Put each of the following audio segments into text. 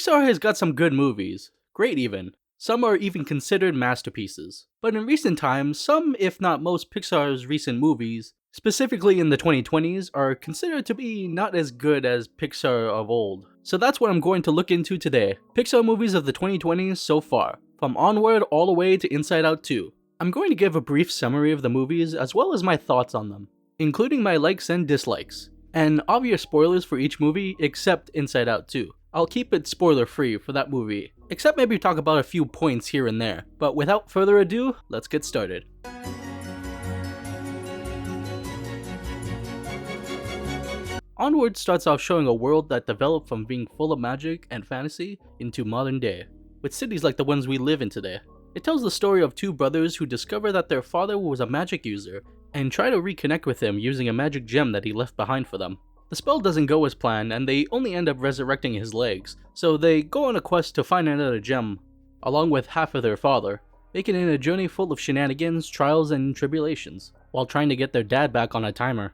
Pixar has got some good movies, great even. Some are even considered masterpieces. But in recent times, some if not most Pixar's recent movies, specifically in the 2020s, are considered to be not as good as Pixar of old. So that's what I'm going to look into today. Pixar movies of the 2020s so far, from Onward all the way to Inside Out 2. I'm going to give a brief summary of the movies as well as my thoughts on them, including my likes and dislikes, and obvious spoilers for each movie except Inside Out 2. I'll keep it spoiler free for that movie, except maybe talk about a few points here and there. But without further ado, let's get started. Onward starts off showing a world that developed from being full of magic and fantasy into modern day, with cities like the ones we live in today. It tells the story of two brothers who discover that their father was a magic user and try to reconnect with him using a magic gem that he left behind for them. The spell doesn't go as planned and they only end up resurrecting his legs, so they go on a quest to find another gem, along with half of their father, making it a journey full of shenanigans, trials, and tribulations, while trying to get their dad back on a timer.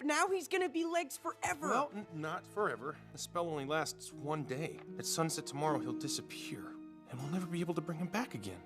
Now he's gonna be legs forever! Well, not forever. The spell only lasts one day. At sunset tomorrow he'll disappear, and we'll never be able to bring him back again.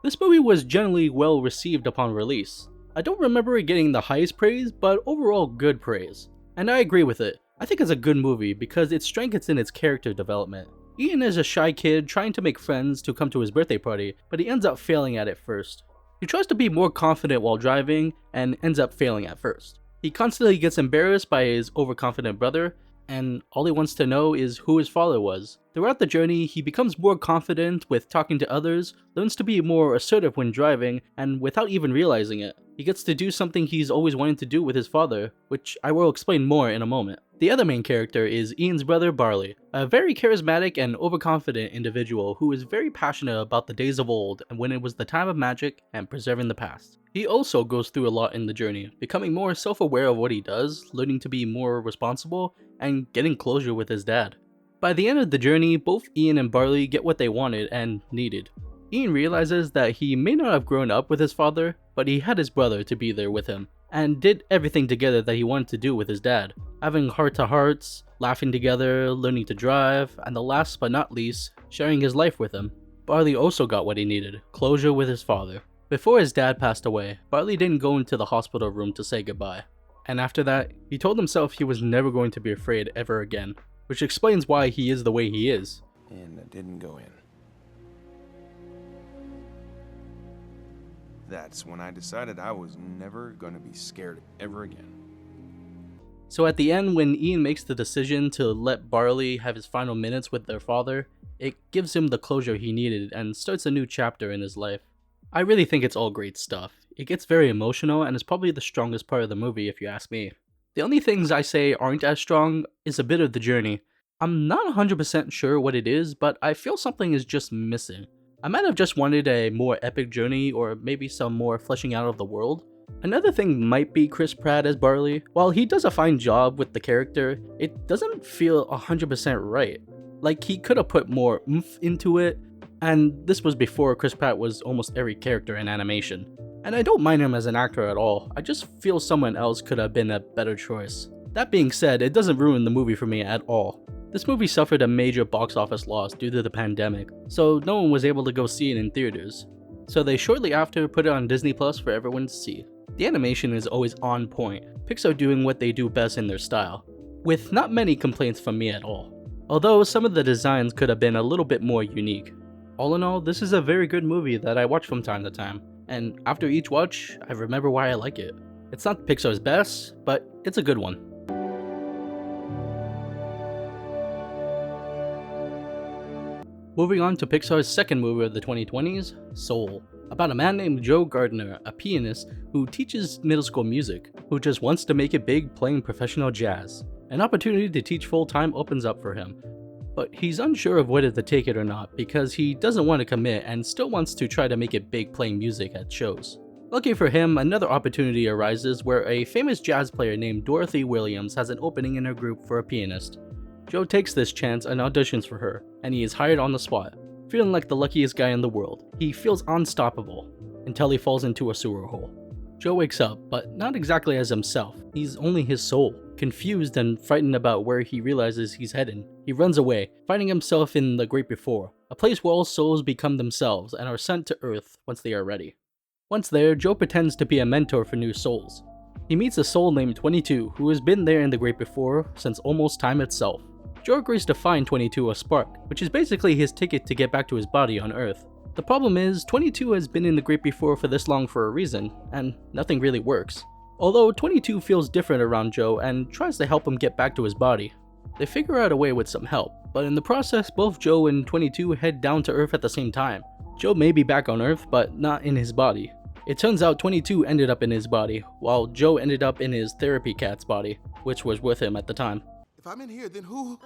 This movie was generally well received upon release. I don't remember it getting the highest praise, but overall good praise. And I agree with it. I think it's a good movie because its strength is in its character development. Ian is a shy kid trying to make friends to come to his birthday party, but he ends up failing at it first. He tries to be more confident while driving and ends up failing at first. He constantly gets embarrassed by his overconfident brother, and all he wants to know is who his father was. Throughout the journey, he becomes more confident with talking to others, learns to be more assertive when driving, and without even realizing it, he gets to do something he's always wanted to do with his father, which I will explain more in a moment. The other main character is Ian's brother Barley, a very charismatic and overconfident individual who is very passionate about the days of old and when it was the time of magic and preserving the past. He also goes through a lot in the journey, becoming more self-aware of what he does, learning to be more responsible, and getting closure with his dad. By the end of the journey, both Ian and Barley get what they wanted and needed. Ian realizes that he may not have grown up with his father, but he had his brother to be there with him, and did everything together that he wanted to do with his dad, having heart-to-hearts, laughing together, learning to drive, and the last but not least, sharing his life with him. Barley also got what he needed, closure with his father. Before his dad passed away, Barley didn't go into the hospital room to say goodbye, and after that, he told himself he was never going to be afraid ever again, which explains why he is the way he is. And I didn't go in. That's when I decided I was never gonna be scared ever again. So at the end, when Ian makes the decision to let Barley have his final minutes with their father, it gives him the closure he needed and starts a new chapter in his life. I really think it's all great stuff. It gets very emotional and is probably the strongest part of the movie if you ask me. The only things I say aren't as strong is a bit of the journey. I'm not 100% sure what it is, but I feel something is just missing. I might have just wanted a more epic journey or maybe some more fleshing out of the world. Another thing might be Chris Pratt as Barley. While he does a fine job with the character, it doesn't feel 100% right. Like he could have put more oomph into it, and this was before Chris Pratt was almost every character in animation. And I don't mind him as an actor at all, I just feel someone else could have been a better choice. That being said, it doesn't ruin the movie for me at all. This movie suffered a major box office loss due to the pandemic, so no one was able to go see it in theaters. So they shortly after put it on Disney Plus for everyone to see. The animation is always on point, Pixar doing what they do best in their style, with not many complaints from me at all. Although some of the designs could have been a little bit more unique. All in all, this is a very good movie that I watch from time to time, and after each watch, I remember why I like it. It's not Pixar's best, but it's a good one. Moving on to Pixar's second movie of the 2020s, Soul, about a man named Joe Gardner, a pianist who teaches middle school music, who just wants to make it big playing professional jazz. An opportunity to teach full-time opens up for him, but he's unsure of whether to take it or not because he doesn't want to commit and still wants to try to make it big playing music at shows. Lucky for him, another opportunity arises where a famous jazz player named Dorothy Williams has an opening in her group for a pianist. Joe takes this chance and auditions for her, and he is hired on the spot. Feeling like the luckiest guy in the world, he feels unstoppable, until he falls into a sewer hole. Joe wakes up, but not exactly as himself. He's only his soul. Confused and frightened about where he realizes he's heading, he runs away, finding himself in the Great Before, a place where all souls become themselves and are sent to Earth once they are ready. Once there, Joe pretends to be a mentor for new souls. He meets a soul named 22 who has been there in the Great Before since almost time itself. Joe agrees to find 22 a spark, which is basically his ticket to get back to his body on Earth. The problem is, 22 has been in the Great Before for this long for a reason, and nothing really works. Although 22 feels different around Joe and tries to help him get back to his body. They figure out a way with some help, but in the process both Joe and 22 head down to Earth at the same time. Joe may be back on Earth, but not in his body. It turns out 22 ended up in his body, while Joe ended up in his therapy cat's body, which was with him at the time. If I'm in here, then who?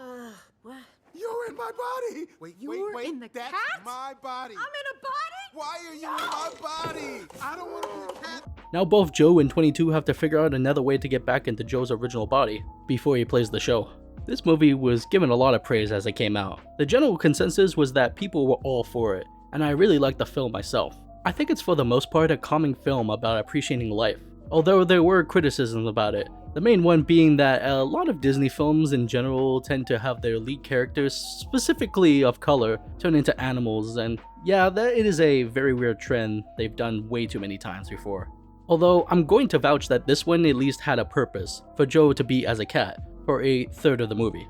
What? You're in my body! Wait, You're wait, in the that's cat? my body! I'm in a body? Why are you in my body? I don't want to be a cat! Now both Joe and 22 have to figure out another way to get back into Joe's original body before he plays the show. This movie was given a lot of praise as it came out. The general consensus was that people were all for it, and I really liked the film myself. I think it's for the most part a calming film about appreciating life, although there were criticisms about it. The main one being that a lot of Disney films in general tend to have their lead characters, specifically of color, turn into animals, and yeah, that it is a very weird trend they've done way too many times before. Although I'm going to vouch that this one at least had a purpose, for Joe to be as a cat, for a third of the movie.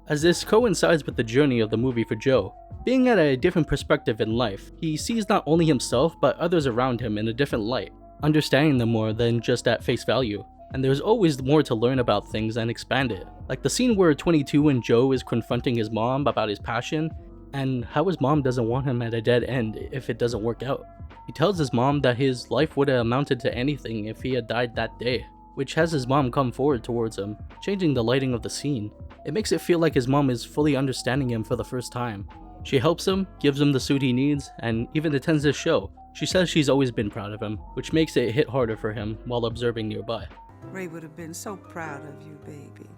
As this coincides with the journey of the movie for Joe, being at a different perspective in life, he sees not only himself but others around him in a different light, understanding them more than just at face value. And there's always more to learn about things and expand it. Like the scene where 22 and Joe is confronting his mom about his passion, and how his mom doesn't want him at a dead end if it doesn't work out. He tells his mom that his life would have amounted to anything if he had died that day, which has his mom come forward towards him, changing the lighting of the scene. It makes it feel like his mom is fully understanding him for the first time. She helps him, gives him the suit he needs, and even attends his show. She says she's always been proud of him, which makes it hit harder for him while observing nearby. Ray would have been so proud of you, baby.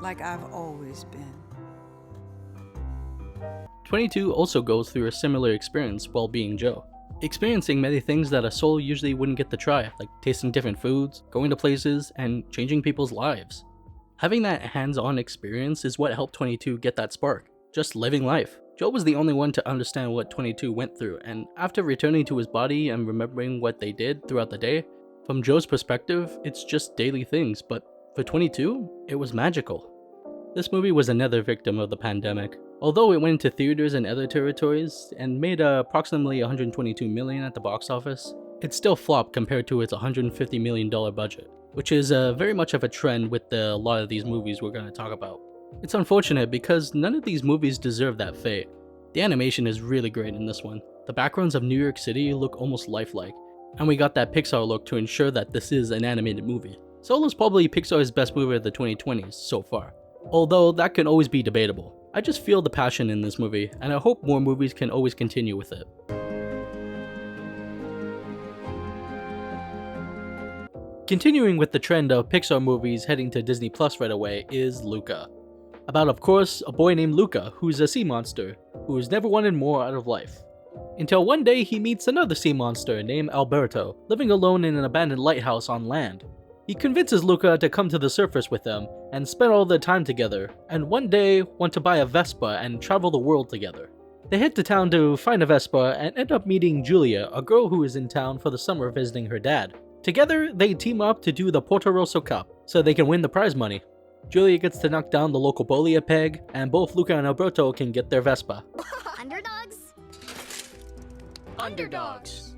Like I've always been. 22 also goes through a similar experience while being Joe, experiencing many things that a soul usually wouldn't get to try, like tasting different foods, going to places, and changing people's lives. Having that hands-on experience is what helped 22 get that spark, just living life. Joe was the only one to understand what 22 went through, and after returning to his body and remembering what they did throughout the day, from Joe's perspective, it's just daily things, but for 22, it was magical. This movie was another victim of the pandemic. Although it went into theaters in other territories and made approximately $122 million at the box office, it still flopped compared to its $150 million budget, which is very much of a trend with a lot of these movies we're going to talk about. It's unfortunate because none of these movies deserve that fate. The animation is really great in this one. The backgrounds of New York City look almost lifelike, and we got that Pixar look to ensure that this is an animated movie. Solo's probably Pixar's best movie of the 2020s so far, although that can always be debatable. I just feel the passion in this movie, and I hope more movies can always continue with it. Continuing with the trend of Pixar movies heading to Disney Plus right away is Luca. About, of course, a boy named Luca who's a sea monster, who's never wanted more out of life. Until one day he meets another sea monster named Alberto, living alone in an abandoned lighthouse on land. He convinces Luca to come to the surface with him and spend all their time together, and one day want to buy a Vespa and travel the world together. They head to town to find a Vespa and end up meeting Julia, a girl who is in town for the summer visiting her dad. Together, they team up to do the Porto Rosso Cup, so they can win the prize money. Julia gets to knock down the local bully a peg, and both Luca and Alberto can get their Vespa. Underdogs? Underdogs.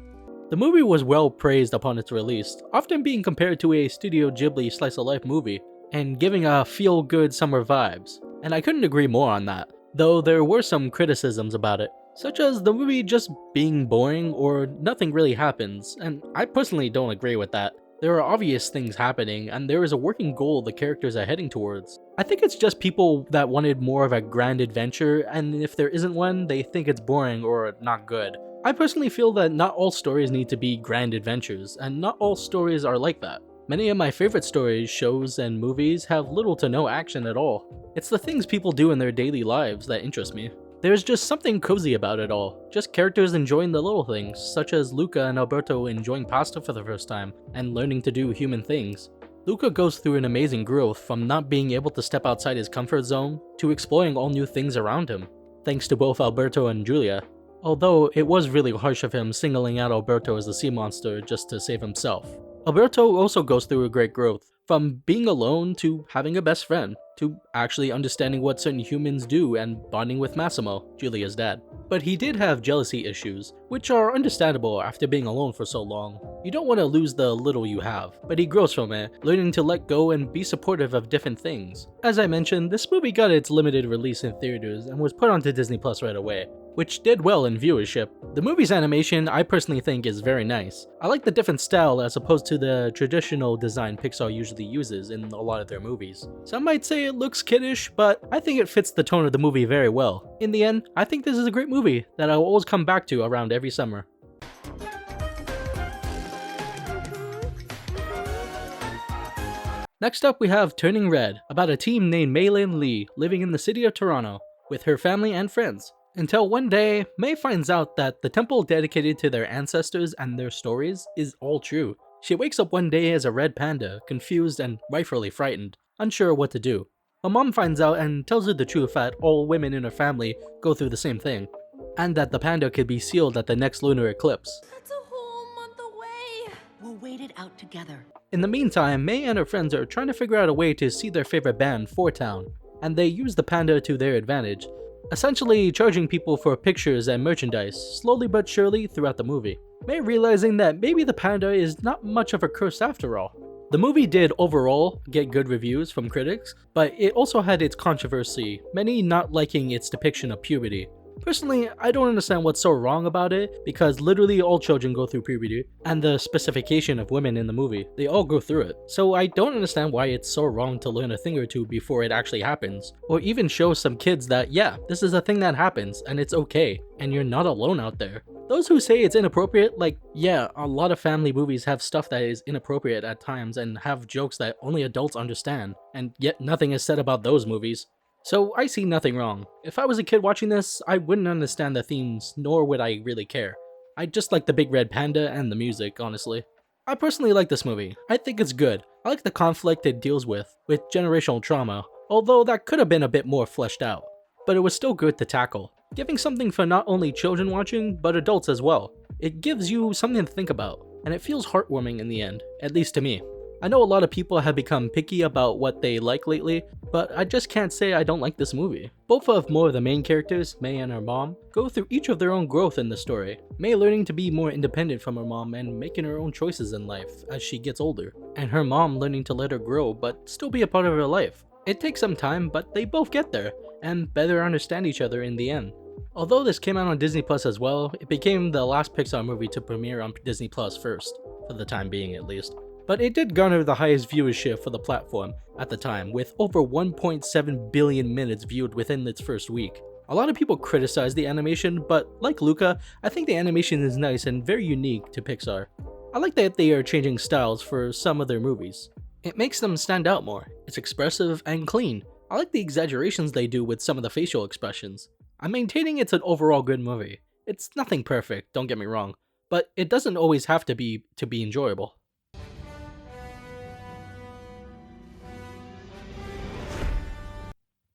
The movie was well praised upon its release, often being compared to a Studio Ghibli slice-of-life movie, and giving a feel-good summer vibes, and I couldn't agree more on that, though there were some criticisms about it, such as the movie just being boring or nothing really happens, and I personally don't agree with that. There are obvious things happening, and there is a working goal the characters are heading towards. I think it's just people that wanted more of a grand adventure, and if there isn't one, they think it's boring or not good. I personally feel that not all stories need to be grand adventures, and not all stories are like that. Many of my favorite stories, shows, and movies have little to no action at all. It's the things people do in their daily lives that interest me. There's just something cozy about it all, just characters enjoying the little things, such as Luca and Alberto enjoying pasta for the first time and learning to do human things. Luca goes through an amazing growth from not being able to step outside his comfort zone to exploring all new things around him, thanks to both Alberto and Julia. Although it was really harsh of him singling out Alberto as a sea monster just to save himself. Alberto also goes through a great growth, from being alone to having a best friend, to actually understanding what certain humans do and bonding with Massimo, Julia's dad. But he did have jealousy issues, which are understandable after being alone for so long. You don't want to lose the little you have, but he grows from it, learning to let go and be supportive of different things. As I mentioned, this movie got its limited release in theaters and was put onto Disney Plus right away, which did well in viewership. The movie's animation I personally think is very nice. I like the different style as opposed to the traditional design Pixar usually uses in a lot of their movies. Some might say it looks kiddish, but I think it fits the tone of the movie very well. In the end, I think this is a great movie that I'll always come back to around every summer. Next up we have Turning Red, about a teen named Maylin Lee living in the city of Toronto with her family and friends. Until one day, May finds out that the temple dedicated to their ancestors and their stories is all true. She wakes up one day as a red panda, confused and rightfully frightened, unsure what to do. Her mom finds out and tells her the truth that all women in her family go through the same thing, and that the panda could be sealed at the next lunar eclipse. That's a whole month away. We'll wait it out together. In the meantime, May and her friends are trying to figure out a way to see their favorite band, Four Town, and they use the panda to their advantage, essentially charging people for pictures and merchandise, slowly but surely throughout the movie. May realizing that maybe the panda is not much of a curse after all. The movie did overall get good reviews from critics, but it also had its controversy, many not liking its depiction of puberty. Personally, I don't understand what's so wrong about it, because literally all children go through puberty, and the specification of women in the movie, they all go through it. So I don't understand why it's so wrong to learn a thing or two before it actually happens, or even show some kids that yeah, this is a thing that happens, and it's okay, and you're not alone out there. Those who say it's inappropriate, like, yeah, a lot of family movies have stuff that is inappropriate at times and have jokes that only adults understand, and yet nothing is said about those movies. So I see nothing wrong. If I was a kid watching this, I wouldn't understand the themes, nor would I really care. I just like the big red panda and the music, honestly. I personally like this movie. I think it's good. I like the conflict it deals with generational trauma, although that could have been a bit more fleshed out. But it was still good to tackle, giving something for not only children watching, but adults as well. It gives you something to think about, and it feels heartwarming in the end, at least to me. I know a lot of people have become picky about what they like lately, but I just can't say I don't like this movie. Both of more of the main characters, May and her mom, go through each of their own growth in the story. May learning to be more independent from her mom and making her own choices in life as she gets older, and her mom learning to let her grow but still be a part of her life. It takes some time, but they both get there, and better understand each other in the end. Although this came out on Disney Plus as well, it became the last Pixar movie to premiere on Disney Plus first, for the time being at least. But it did garner the highest viewership for the platform at the time, with over 1.7 billion minutes viewed within its first week. A lot of people criticize the animation, but like Luca, I think the animation is nice and very unique to Pixar. I like that they are changing styles for some of their movies. It makes them stand out more. It's expressive and clean. I like the exaggerations they do with some of the facial expressions. I'm maintaining it's an overall good movie. It's nothing perfect, don't get me wrong, but it doesn't always have to be enjoyable.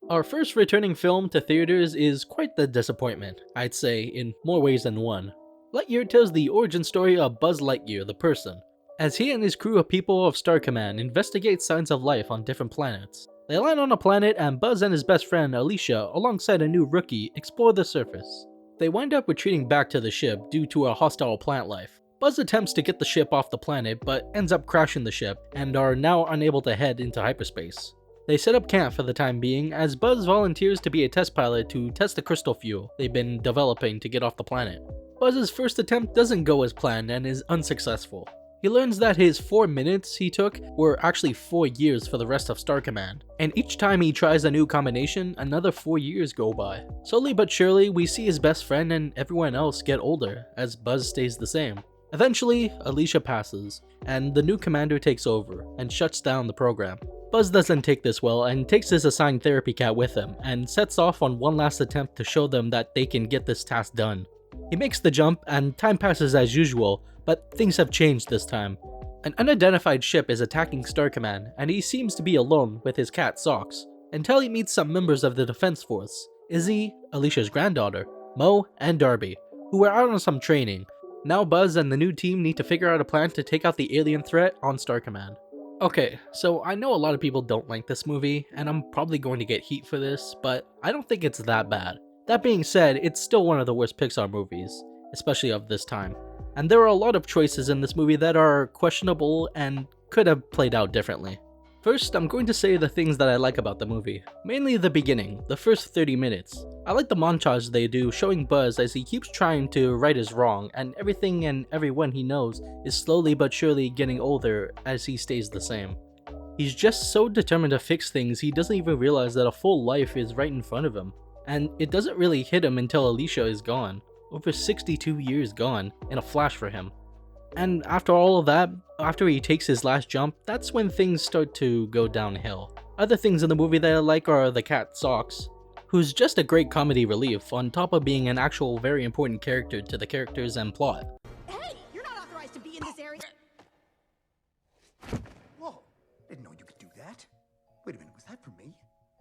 Our first returning film to theaters is quite the disappointment, I'd say, in more ways than one. Lightyear tells the origin story of Buzz Lightyear, the person, as he and his crew of people of Star Command investigate signs of life on different planets. They land on a planet and Buzz and his best friend Alicia, alongside a new rookie, explore the surface. They wind up retreating back to the ship due to a hostile plant life. Buzz attempts to get the ship off the planet but ends up crashing the ship and are now unable to head into hyperspace. They set up camp for the time being as Buzz volunteers to be a test pilot to test the crystal fuel they've been developing to get off the planet. Buzz's first attempt doesn't go as planned and is unsuccessful. He learns that his 4 minutes he took were actually 4 years for the rest of Star Command, and each time he tries a new combination, another 4 years go by. Slowly but surely, we see his best friend and everyone else get older, as Buzz stays the same. Eventually, Alicia passes, and the new commander takes over and shuts down the program. Buzz doesn't take this well and takes his assigned therapy cat with him and sets off on one last attempt to show them that they can get this task done. He makes the jump and time passes as usual, but things have changed this time. An unidentified ship is attacking Star Command and he seems to be alone with his cat Socks, until he meets some members of the Defense Force, Izzy, Alicia's granddaughter, Mo, and Darby, who are out on some training. Now Buzz and the new team need to figure out a plan to take out the alien threat on Star Command. Okay, so I know a lot of people don't like this movie, and I'm probably going to get heat for this, but I don't think it's that bad. That being said, it's still one of the worst Pixar movies, especially of this time. And there are a lot of choices in this movie that are questionable and could have played out differently. First, I'm going to say the things that I like about the movie. Mainly the beginning, the first 30 minutes. I like the montage they do showing Buzz as he keeps trying to right his wrong, and everything and everyone he knows is slowly but surely getting older as he stays the same. He's just so determined to fix things he doesn't even realize that a full life is right in front of him. And it doesn't really hit him until Alicia is gone. Over 62 years gone, in a flash for him. And after all of that, after he takes his last jump, that's when things start to go downhill. Other things in the movie that I like are the cat Socks, who's just a great comedy relief on top of being an actual very important character to the characters and plot. Hey, you're not authorized to be in this area. Whoa, didn't know you could do that. Wait a minute, was that for me?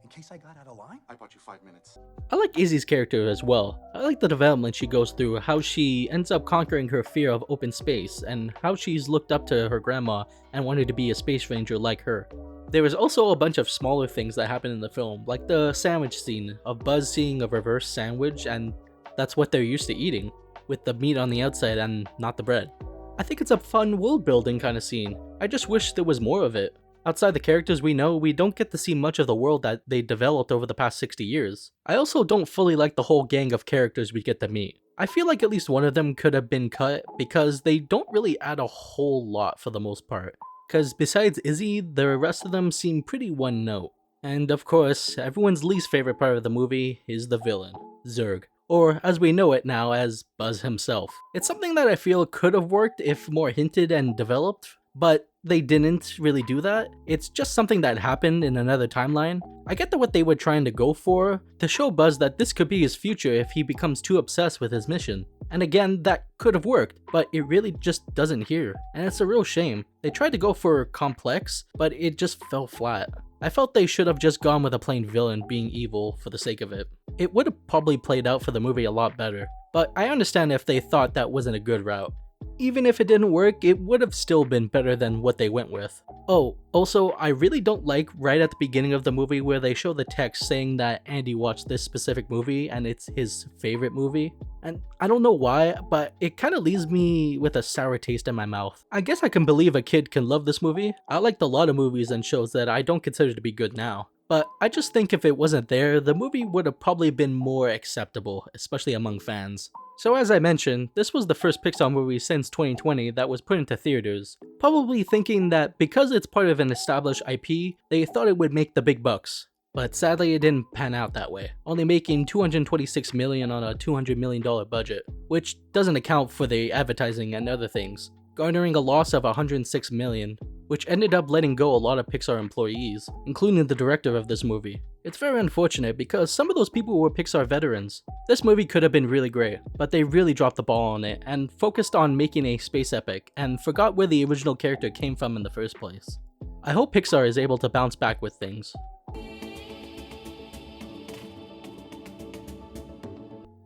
In case I got out of line? I bought you 5 minutes. I like Izzy's character as well. I like the development she goes through, how she ends up conquering her fear of open space, and how she's looked up to her grandma and wanted to be a space ranger like her. There is also a bunch of smaller things that happen in the film, like the sandwich scene of Buzz seeing a reverse sandwich and that's what they're used to eating, with the meat on the outside and not the bread. I think it's a fun world building kind of scene. I just wish there was more of it. Outside the characters we know, we don't get to see much of the world that they developed over the past 60 years. I also don't fully like the whole gang of characters we get to meet. I feel like at least one of them could have been cut because they don't really add a whole lot for the most part. Because besides Izzy, the rest of them seem pretty one note. And of course, everyone's least favorite part of the movie is the villain, Zurg. Or as we know it now as Buzz himself. It's something that I feel could have worked if more hinted and developed, but they didn't really do that. It's just something that happened in another timeline. I get that what they were trying to go for, to show Buzz that this could be his future if he becomes too obsessed with his mission. And again, that could have worked, but it really just doesn't here, and it's a real shame. They tried to go for complex, but it just fell flat. I felt they should have just gone with a plain villain being evil for the sake of it. It would have probably played out for the movie a lot better, but I understand if they thought that wasn't a good route. Even if it didn't work, it would have still been better than what they went with. Oh, also, I really don't like right at the beginning of the movie where they show the text saying that Andy watched this specific movie and it's his favorite movie. And I don't know why, but it kind of leaves me with a sour taste in my mouth. I guess I can believe a kid can love this movie. I liked a lot of movies and shows that I don't consider to be good now. But I just think if it wasn't there, the movie would have probably been more acceptable, especially among fans. So as I mentioned, this was the first Pixar movie since 2020 that was put into theaters, probably thinking that because it's part of an established IP, they thought it would make the big bucks. But sadly it didn't pan out that way, only making $226 million on a $200 million budget, which doesn't account for the advertising and other things, garnering a loss of $106 million, which ended up letting go a lot of Pixar employees, including the director of this movie. It's very unfortunate because some of those people were Pixar veterans. This movie could have been really great, but they really dropped the ball on it and focused on making a space epic and forgot where the original character came from in the first place. I hope Pixar is able to bounce back with things.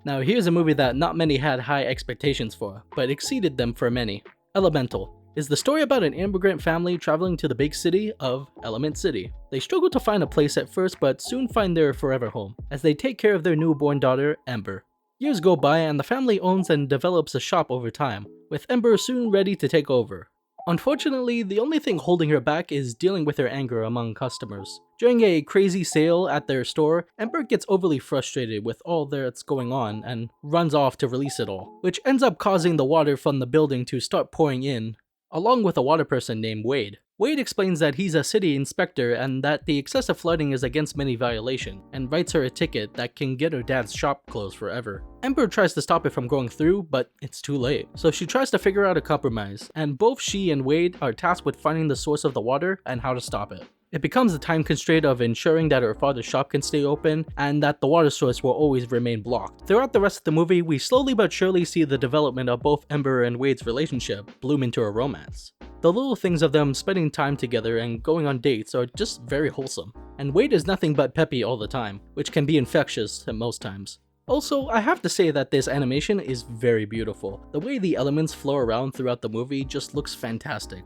Now here's a movie that not many had high expectations for, but exceeded them for many. Elemental is the story about an immigrant family traveling to the big city of Element City. They struggle to find a place at first, but soon find their forever home, as they take care of their newborn daughter, Ember. Years go by and the family owns and develops a shop over time, with Ember soon ready to take over. Unfortunately, the only thing holding her back is dealing with her anger among customers. During a crazy sale at their store, Ember gets overly frustrated with all that's going on and runs off to release it all, which ends up causing the water from the building to start pouring in, along with a water person named Wade. Wade explains that he's a city inspector and that the excessive flooding is against many violations, and writes her a ticket that can get her dad's shop closed forever. Ember tries to stop it from going through, but it's too late. So she tries to figure out a compromise, and both she and Wade are tasked with finding the source of the water and how to stop it. It becomes the time constraint of ensuring that her father's shop can stay open and that the water source will always remain blocked. Throughout the rest of the movie, we slowly but surely see the development of both Ember and Wade's relationship bloom into a romance. The little things of them spending time together and going on dates are just very wholesome. And Wade is nothing but peppy all the time, which can be infectious at most times. Also, I have to say that this animation is very beautiful. The way the elements flow around throughout the movie just looks fantastic.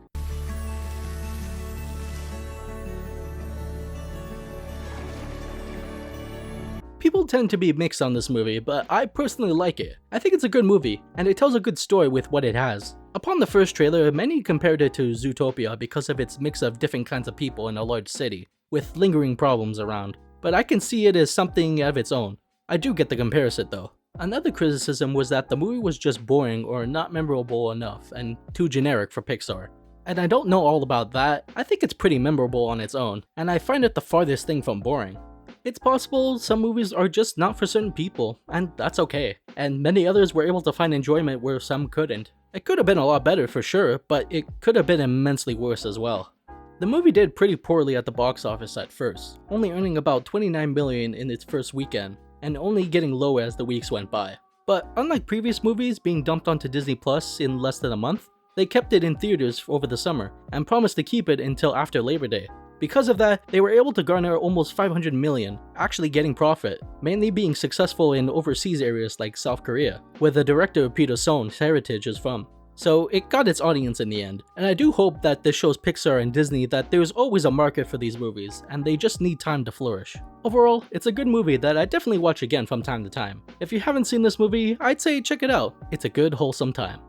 People tend to be mixed on this movie, but I personally like it. I think it's a good movie, and it tells a good story with what it has. Upon the first trailer, many compared it to Zootopia because of its mix of different kinds of people in a large city, with lingering problems around. But I can see it as something of its own. I do get the comparison though. Another criticism was that the movie was just boring or not memorable enough and too generic for Pixar. And I don't know all about that. I think it's pretty memorable on its own, and I find it the farthest thing from boring. It's possible some movies are just not for certain people, and that's okay. And many others were able to find enjoyment where some couldn't. It could have been a lot better for sure, but it could have been immensely worse as well. The movie did pretty poorly at the box office at first, only earning about $29 million in its first weekend, and only getting lower as the weeks went by. But unlike previous movies being dumped onto Disney Plus in less than a month, they kept it in theaters over the summer, and promised to keep it until after Labor Day. Because of that, they were able to garner almost $500 million, actually getting profit, mainly being successful in overseas areas like South Korea, where the director Peter Sohn's heritage is from. So it got its audience in the end, and I do hope that this shows Pixar and Disney that there's always a market for these movies, and they just need time to flourish. Overall, it's a good movie that I definitely watch again from time to time. If you haven't seen this movie, I'd say check it out. It's a good, wholesome time.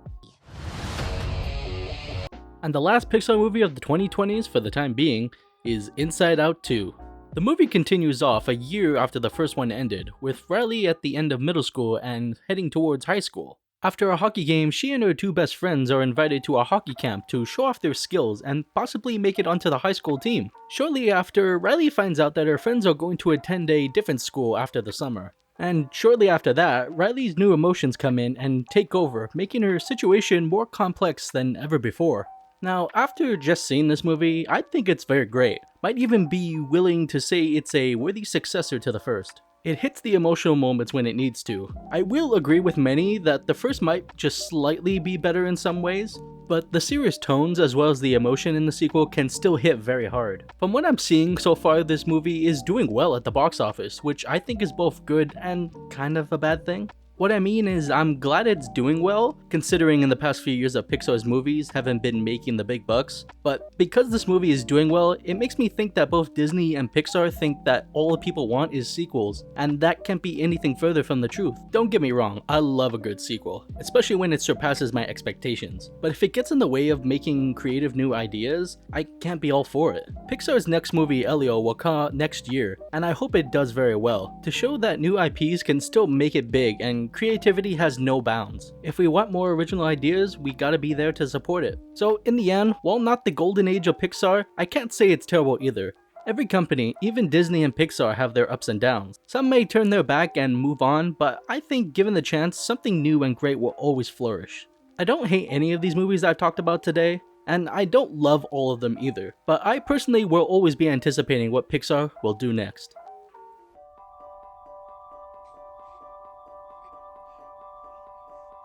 And the last Pixar movie of the 2020s for the time being is Inside Out 2. The movie continues off a year after the first one ended, with Riley at the end of middle school and heading towards high school. After a hockey game, she and her two best friends are invited to a hockey camp to show off their skills and possibly make it onto the high school team. Shortly after, Riley finds out that her friends are going to attend a different school after the summer. And shortly after that, Riley's new emotions come in and take over, making her situation more complex than ever before. Now, after just seeing this movie, I think it's very great. Might even be willing to say it's a worthy successor to the first. It hits the emotional moments when it needs to. I will agree with many that the first might just slightly be better in some ways, but the serious tones as well as the emotion in the sequel can still hit very hard. From what I'm seeing so far, this movie is doing well at the box office, which I think is both good and kind of a bad thing. What I mean is, I'm glad it's doing well, considering in the past few years that Pixar's movies haven't been making the big bucks. But because this movie is doing well, it makes me think that both Disney and Pixar think that all the people want is sequels, and that can't be anything further from the truth. Don't get me wrong, I love a good sequel, especially when it surpasses my expectations. But if it gets in the way of making creative new ideas, I can't be all for it. Pixar's next movie, Elio, will come out next year, and I hope it does very well, to show that new IPs can still make it big and creativity has no bounds. If we want more original ideas, we gotta be there to support it. So in the end, while not the golden age of Pixar, I can't say it's terrible either. Every company, even Disney and Pixar, have their ups and downs. Some may turn their back and move on, but I think given the chance, something new and great will always flourish. I don't hate any of these movies I've talked about today, and I don't love all of them either, but I personally will always be anticipating what Pixar will do next.